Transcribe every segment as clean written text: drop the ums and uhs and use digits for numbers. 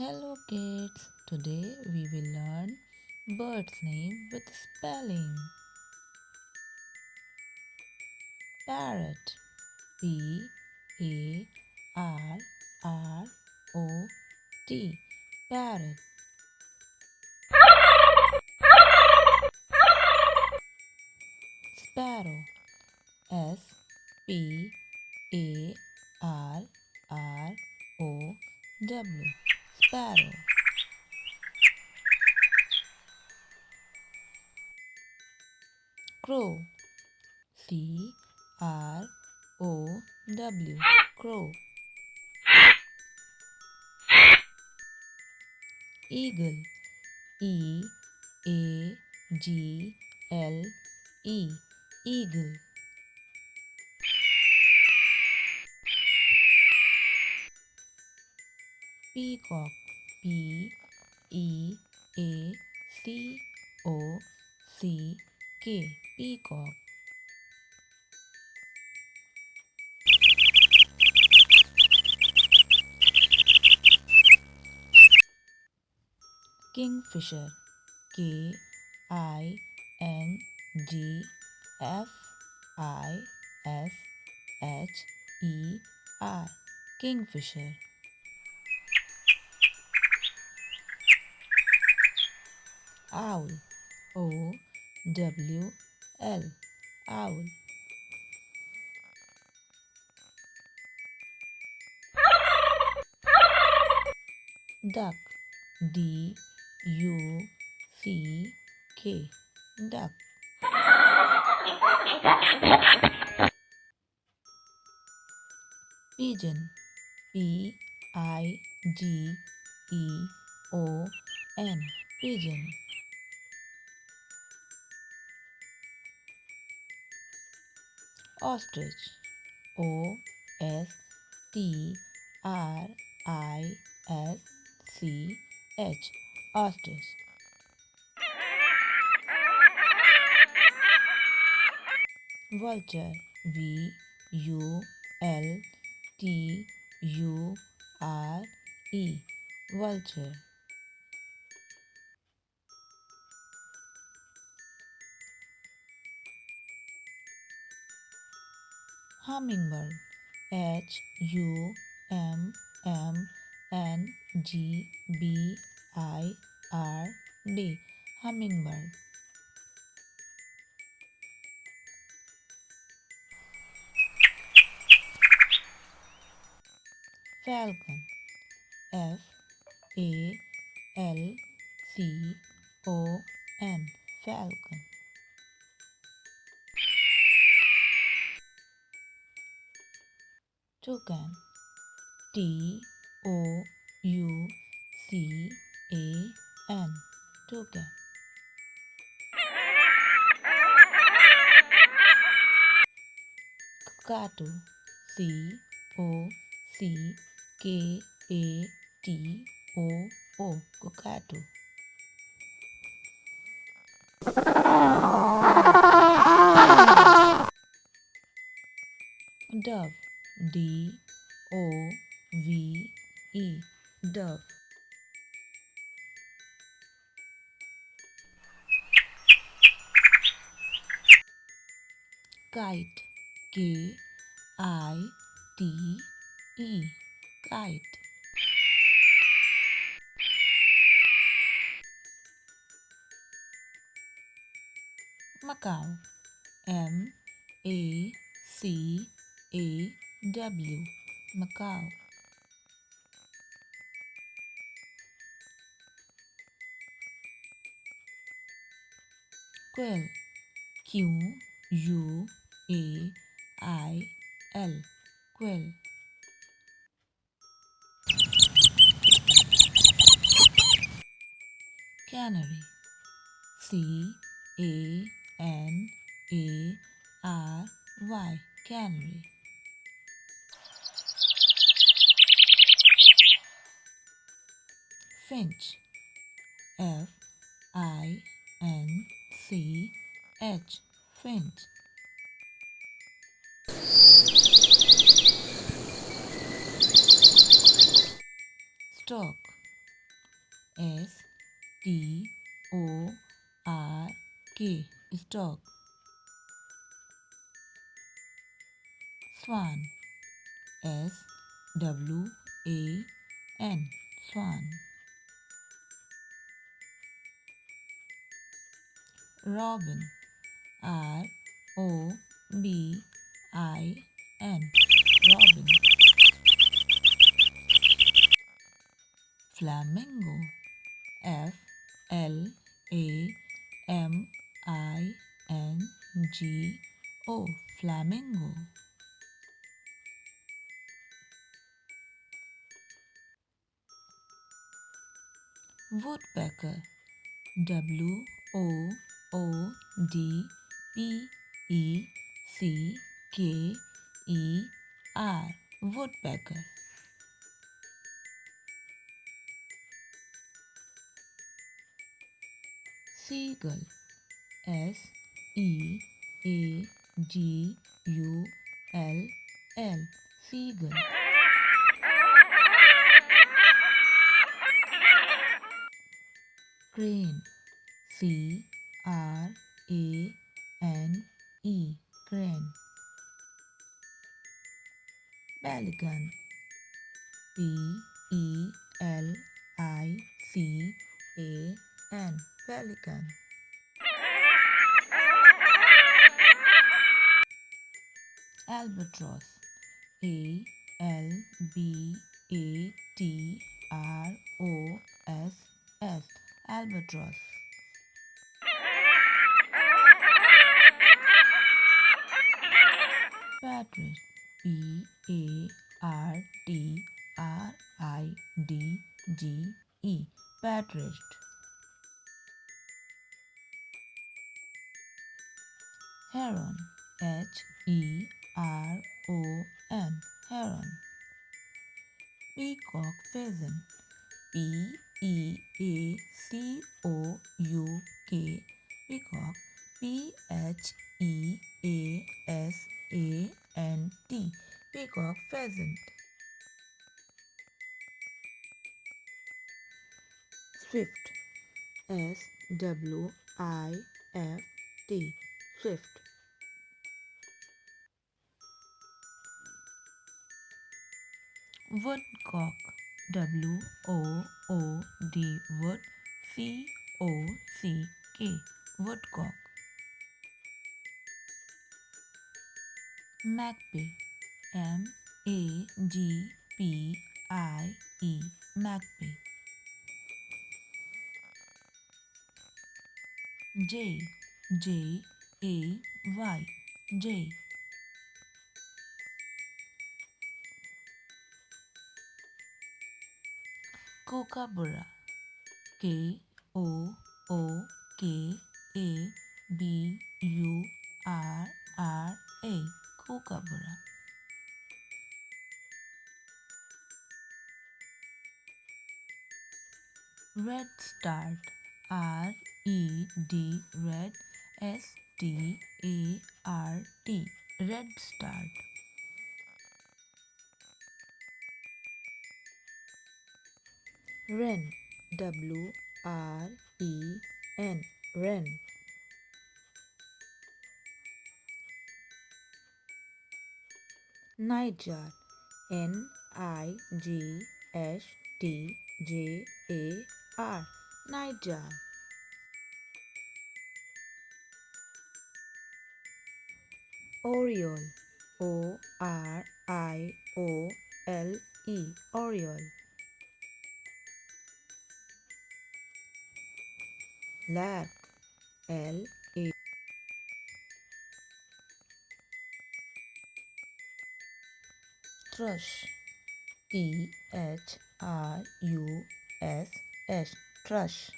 Hello kids, today we will learn bird's name with spelling. Parrot, Parrot, parrot. Sparrow, Sparrow, sparrow. Crow, Crow, crow. Eagle, Eagle, eagle. Peacock, Peacock, peacock. Kingfisher, Kingfisher, kingfisher. Owl, Owl, owl. Duck, Duck, duck. Pigeon, Pigeon, pigeon. Ostrich, Ostrich, ostrich. Vulture, Vulture, vulture. Hummingbird, Hummingbird, hummingbird. Falcon, Falcon, falcon. Toucan, Toucan, toucan. Cockatoo, Cockatoo, cockatoo. Dove, Dove, dove. Kite, Kite, kite. Macaw, Macaw, macaw. Quail, Quail, quail. Canary, Canary, canary. Finch, Finch, finch. Stork, S-T-O-R-K, stork. Swan, S-W-A-N, swan. Robin, R-O-B-I-N, robin. Flamingo, F-L-A-M-I-N-G-O, flamingo. Woodpecker, W-O-O-D-P-E-C-K-E-R, woodpecker. Seagull, S-E-A-G-U-L-L, seagull. Crane, C-R-A-N-E, crane. Pelican, P-E-L-I-C-A-N, pelican. Albatross, A-L-B-A-T-R-O-S-S, albatross. Partridge, P-A-R-T-R-I-D-G-E, partridge. Heron, H-E-R-O-N, heron. Peacock pheasant, P-E-A-C-O-U-K, peacock, P-H-E-A-S-A-N-T, peacock pheasant. Swift, S-W-I-F-T, swift. Woodcock, W-O-O-D, wood, C-O-C-K, woodcock. Magpie, M-A-G-P-I-E, magpie. Jay, J-A-Y, jay. Kookaburra, K-O-O-K-A-B-U-R-R-A, kookaburra. Redstart, R-E-D, red, S-T-A-R-T, redstart. Wren, W-R-E-N, wren. Nightjar, N-I-G-H-T-J-A-R, nightjar. Oriole, O-R-I-O-L-E, oriole. Lark, L-A. Thrush, T-H-R-U-S-H, thrush.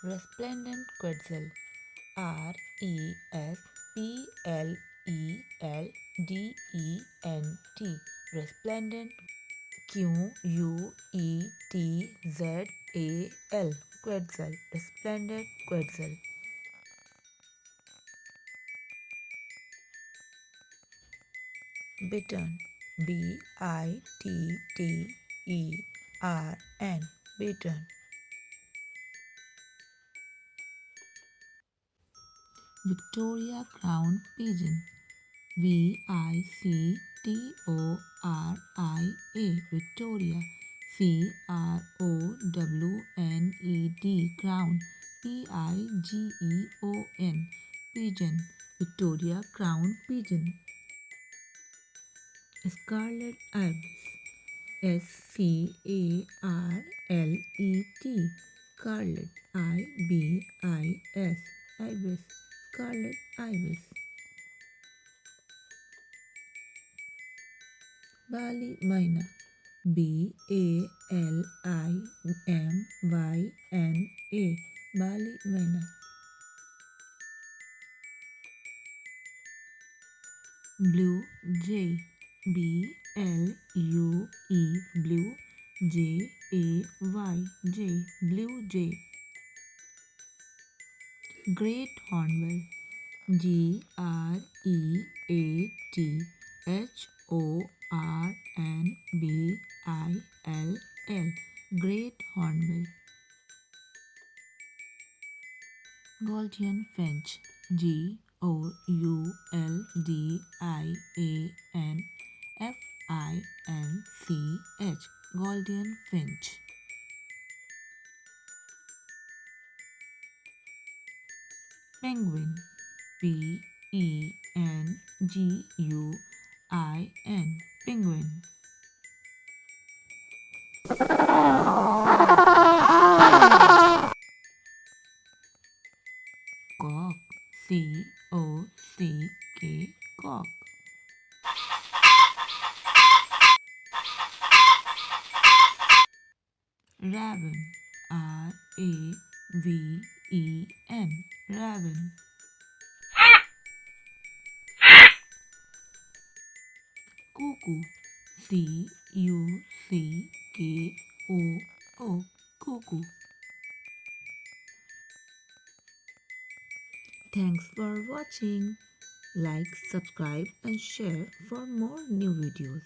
Resplendent quetzal, R-E-S-P-L-E-L-D-E-N-T, resplendent. Quetzal, quetzal, resplendent quetzal. bitten, B-I-T-T-E-R-N, bitten. Victoria Crown Pigeon, Victoria, Victoria, Crowned, Crown, Pigeon, Pigeon, Victoria Crown Pigeon. Scarlet Ibis, Scarlet, Scarlet, Ibis, Ibis, Scarlet Ibis. Bali Myna, Balimyna, Bali Myna. Blue Jay, Blue, Blue, Jay, Blue Jay. Great Hornbill, Greathornbill, Great Hornbill. Gaulian Finch, Gouldian, Gaulian Finch. Penguin, Penguin, Penguin. Cock, Cock, Cock. Raven, Raven, Raven. Cuckoo, Cuckoo, Cuckoo. Thanks for watching. Like, subscribe and share for more new videos.